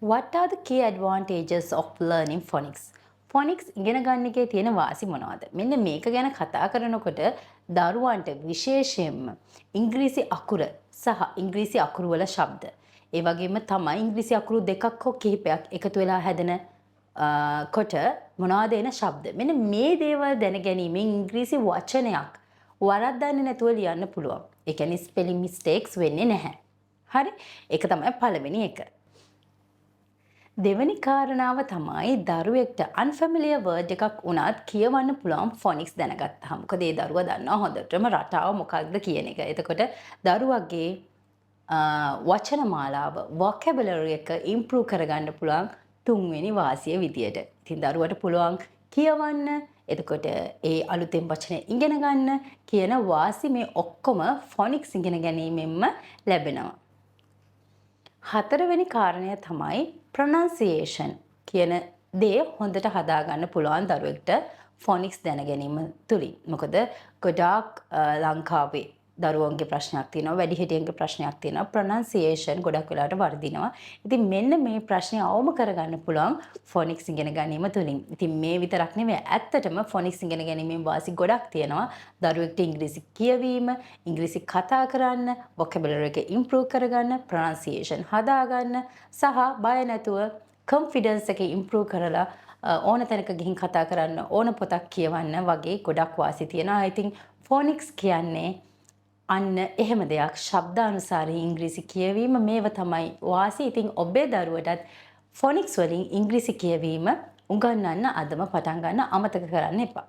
What are the key advantages of learning phonics? phonics ඉගෙන ගන්න එකේ තියෙන වාසි මොනවද? මෙන්න මේක ගැන කතා කරනකොට දරුවන්ට විශේෂයෙන්ම ඉංග්‍රීසි අකුර සහ ඉංග්‍රීසි අකුරු වල ශබ්ද ඒ වගේම තමයි ඉංග්‍රීසි අකුරු දෙකක් හෝ කිහිපයක් එකතු වෙලා හැදෙන කොට මොනවද එන ශබ්ද. මෙන්න මේ දේවල් දැන ගැනීමෙන් ඉංග්‍රීසි වචනයක් වරද්දන්නේ නැතුව ලියන්න පුළුවන්. ඒ කියන්නේ ස්පෙලිං මිස්ටේක්ස් වෙන්නේ නැහැ. හරි? ඒක තමයි පළවෙනි එක. දෙවැනි කාරණාව තමයි දරුවෙක්ට අන්ෆැමිලියර් වර්ඩ් එකක් වුණත් කියවන්න පුළුවන් ෆොනික්ස් දැනගත්තාම. මොකද ඒ දරුවා දන්නවා හොඳටම රටාව මොකක්ද කියන එක. එතකොට දරුවගේ වචන මාලාව vocabulary එක improve කරගන්න පුළුවන් තුන්වෙනි වාසිය විදියට. ඉතින් දරුවට පුළුවන් කියවන්න, එතකොට ඒ අලුතෙන් වචන ඉගෙන ගන්න කියන වාසි මේ ඔක්කොම ෆොනික්ස් ඉගෙන ගැනීමෙන්ම ලැබෙනවා. හතරවෙනි කාරණය තමයි pronunciation කියන දේ හොඳට හදාගන්න පුළුවන් දරුවෙක්ට ෆොනික්ස් දැන ගැනීම තුලින්. මොකද ගොඩාක් ලංකාවේ දරුවන්ගේ ප්‍රශ්නයක් තියෙනවා, වැඩිහිටියන්ගේ ප්‍රශ්නයක් තියෙනවා, pronunciation ගොඩක් වෙලාවට වර්ධිනවා. ඉතින් මෙන්න මේ ප්‍රශ්නේ අවම කරගන්න පුළුවන් ෆොනික්ස් ඉගෙන ගැනීම තුලින්. ඉතින් මේ විතරක් නෙවෙයි, ඇත්තටම ෆොනික්ස් ඉගෙන ගැනීමෙන් වාසි ගොඩක් තියෙනවා. දරුවෙක්ට ඉංග්‍රීසි කියවීම, ඉංග්‍රීසි කතා කරන්න, vocabulary එක improve කරගන්න, pronunciation හදාගන්න සහ බය නැතුව confidence එක improve කරලා ඕන තැනක ගිහින් කතා කරන්න, ඕන පොතක් කියවන්න වගේ ගොඩක් වාසි තියෙනවා. I think phonics කියන්නේ අන්න එහෙම දෙයක්. ශබ්දානුසාරී ඉංග්‍රීසි කියවීම මේව තමයි වාසි. ඉතින් ඔබේ දරුවටත් ෆොනික්ස් වලින් ඉංග්‍රීසි කියවීම උගන්වන්න අදම පටන් ගන්න අමතක කරන්න එපා.